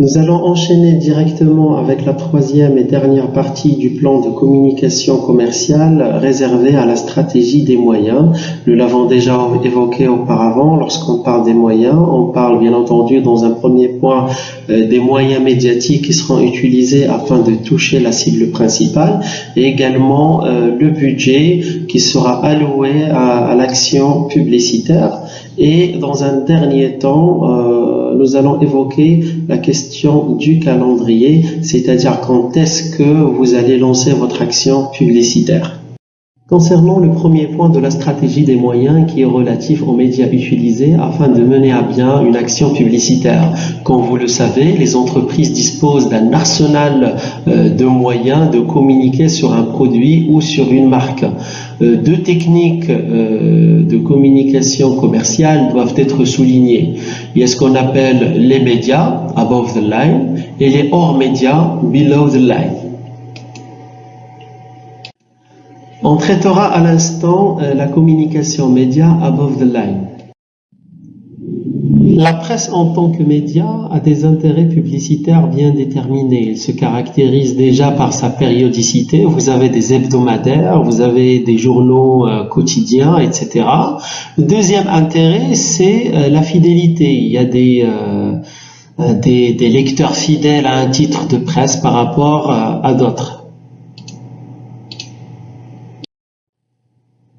Nous allons enchaîner directement avec la troisième et dernière partie du plan de communication commerciale réservé à la stratégie des moyens. Nous l'avons déjà évoqué auparavant. Lorsqu'on parle des moyens, on parle bien entendu dans un premier point des moyens médiatiques qui seront utilisés afin de toucher la cible principale et également le budget qui sera alloué à l'action publicitaire. Et dans un dernier temps, nous allons évoquer la question du calendrier, c'est-à-dire quand est-ce que vous allez lancer votre action publicitaire. Concernant le premier point de la stratégie des moyens qui est relatif aux médias utilisés afin de mener à bien une action publicitaire. Comme vous le savez, les entreprises disposent d'un arsenal de moyens de communiquer sur un produit ou sur une marque. Deux techniques de communication commerciale doivent être soulignées. Il y a ce qu'on appelle les médias, above the line, et les hors médias, below the line. On traitera à l'instant la communication média above the line. La presse en tant que média a des intérêts publicitaires bien déterminés. Il se caractérise déjà par sa périodicité. Vous avez des hebdomadaires, vous avez des journaux quotidiens, etc. Le deuxième intérêt, c'est la fidélité. Il y a des lecteurs fidèles à un titre de presse par rapport à d'autres.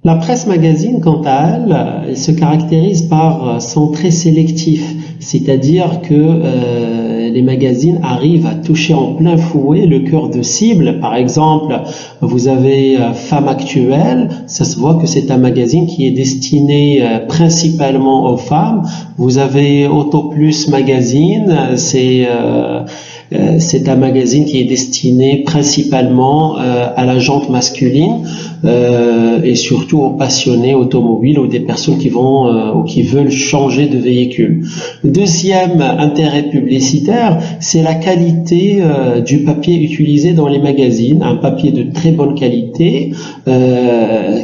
La presse magazine, quant à elle, se caractérise par son trait sélectif, c'est-à-dire que les magazines arrivent à toucher en plein fouet le cœur de cible. Par exemple, vous avez Femme Actuelle, ça se voit que c'est un magazine qui est destiné principalement aux femmes. Vous avez Auto Plus Magazine, c'est un magazine qui est destiné principalement à la gente masculine et surtout aux passionnés automobiles ou des personnes qui vont ou qui veulent changer de véhicule. Le deuxième intérêt publicitaire, c'est la qualité du papier utilisé dans les magazines, un papier de très bonne qualité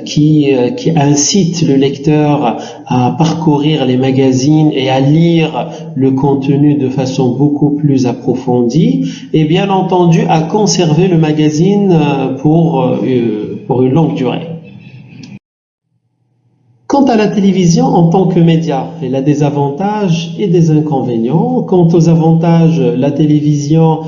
qui incite le lecteur à parcourir les magazines et à lire le contenu de façon beaucoup plus approfondie et bien entendu à conserver le magazine pour une longue durée. Quant à la télévision en tant que média, elle a des avantages et des inconvénients. Quant aux avantages, la télévision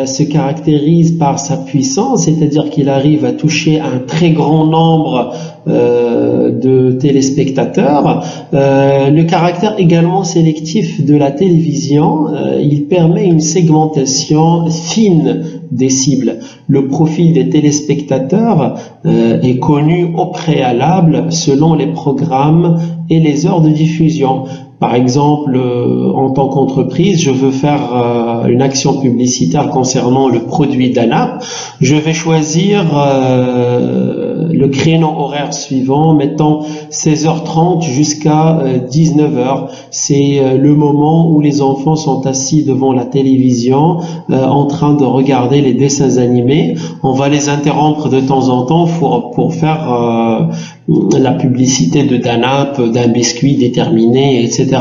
se caractérise par sa puissance, c'est-à-dire qu'il arrive à toucher un très grand nombre de téléspectateurs. Le caractère également sélectif de la télévision, il permet une segmentation fine des cibles. Le profil des téléspectateurs est connu au préalable selon les programmes et les heures de diffusion. Par exemple, en tant qu'entreprise, je veux faire une action publicitaire concernant le produit d'ANAP. Je vais choisir le créneau horaire suivant, mettons 16h30 jusqu'à 19h. C'est le moment où les enfants sont assis devant la télévision en train de regarder les dessins animés. On va les interrompre de temps en temps pour faire la publicité de d'ANAP, d'un biscuit déterminé, etc.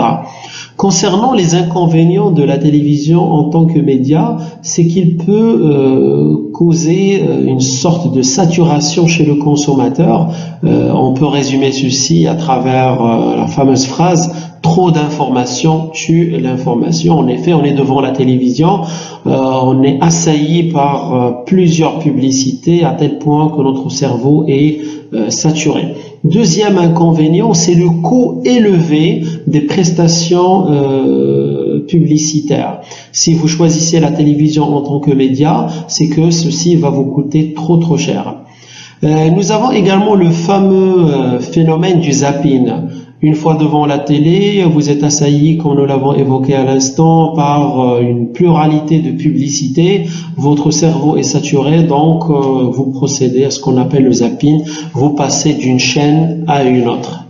Concernant les inconvénients de la télévision en tant que média, c'est qu'il peut causer une sorte de saturation chez le consommateur. On peut résumer ceci à travers la fameuse phrase « trop d'informations tue l'information ». En effet, on est devant la télévision, on est assailli par plusieurs publicités à tel point que notre cerveau est saturé. Deuxième inconvénient, c'est le coût élevé des prestations publicitaires. Si vous choisissez la télévision en tant que média, c'est que ceci va vous coûter trop cher. Nous avons également le fameux phénomène du zapping. Une fois devant la télé, vous êtes assailli, comme nous l'avons évoqué à l'instant, par une pluralité de publicités. Votre cerveau est saturé, donc vous procédez à ce qu'on appelle le zapping. Vous passez d'une chaîne à une autre.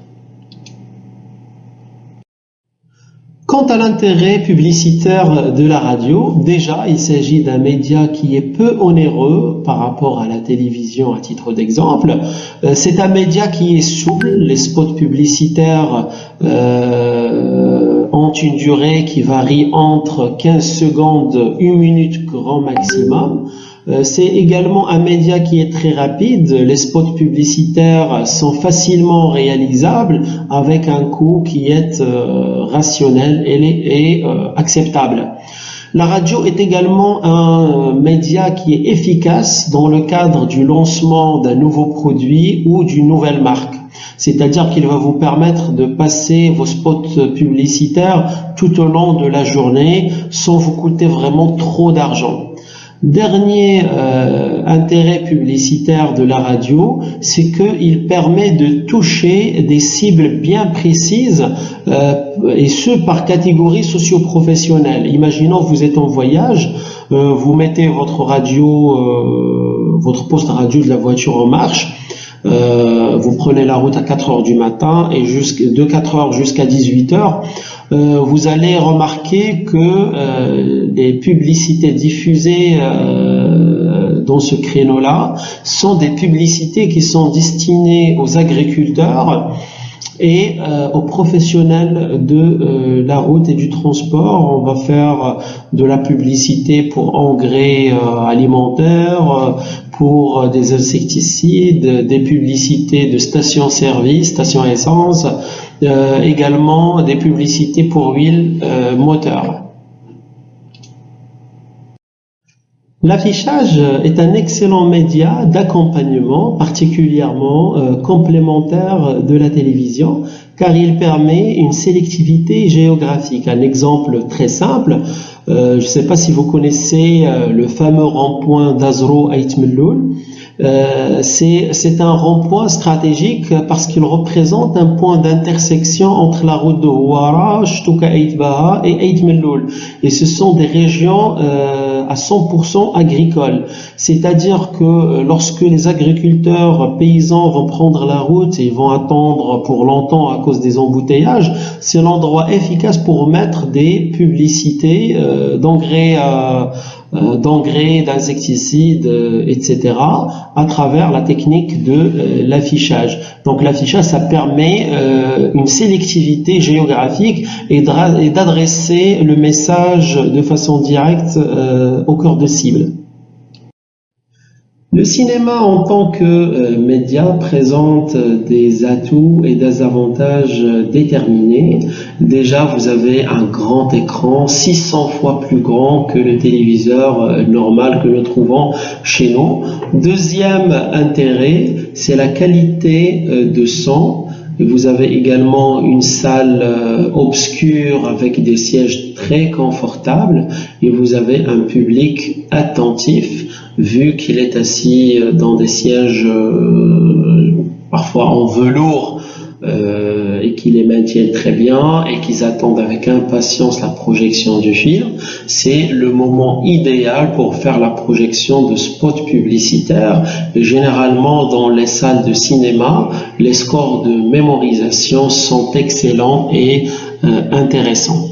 Quant à l'intérêt publicitaire de la radio, déjà, il s'agit d'un média qui est peu onéreux par rapport à la télévision à titre d'exemple. C'est un média qui est souple. Les spots publicitaires ont une durée qui varie entre 15 secondes, 1 minute grand maximum. C'est également un média qui est très rapide. Les spots publicitaires sont facilement réalisables avec un coût qui est rationnel et acceptable. La radio est également un média qui est efficace dans le cadre du lancement d'un nouveau produit ou d'une nouvelle marque. C'est-à-dire qu'il va vous permettre de passer vos spots publicitaires tout au long de la journée sans vous coûter vraiment trop d'argent. Dernier intérêt publicitaire de la radio, c'est qu'il permet de toucher des cibles bien précises et ce par catégorie socio-professionnelle. Imaginons vous êtes en voyage, vous mettez votre radio, votre poste radio de la voiture en marche, vous prenez la route à 4 heures du matin et de 4 heures jusqu'à 18 heures. Vous allez remarquer que les publicités diffusées dans ce créneau-là sont des publicités qui sont destinées aux agriculteurs et aux professionnels de la route et du transport. On va faire de la publicité pour engrais alimentaires, pour des insecticides, des publicités de stations-service, stations essence, également des publicités pour huile moteur. L'affichage est un excellent média d'accompagnement, particulièrement complémentaire de la télévision, car il permet une sélectivité géographique. Un exemple très simple, je ne sais pas si vous connaissez le fameux rond-point d'Azro Ait Melloul. C'est un rond-point stratégique parce qu'il représente un point d'intersection entre la route de Houara, Chtouka Ait Baha et Ait Melloul. Et ce sont des régions à 100% agricoles. C'est-à-dire que lorsque les agriculteurs paysans vont prendre la route et vont attendre pour longtemps à cause des embouteillages, c'est l'endroit efficace pour mettre des publicités d'engrais, d'insecticides, etc. à travers la technique de l'affichage. Donc l'affichage, ça permet une sélectivité géographique et d'adresser le message de façon directe au cœur de cible. Le cinéma en tant que média présente des atouts et des avantages déterminés. Déjà, vous avez un grand écran, 600 fois plus grand que le téléviseur normal que nous trouvons chez nous. Deuxième intérêt, c'est la qualité de son. Et vous avez également une salle obscure avec des sièges très confortables et vous avez un public attentif vu qu'il est assis dans des sièges parfois en velours et qui les maintiennent très bien et qu'ils attendent avec impatience la projection du film. C'est le moment idéal pour faire la projection de spots publicitaires. Et généralement, dans les salles de cinéma, les scores de mémorisation sont excellents et intéressants.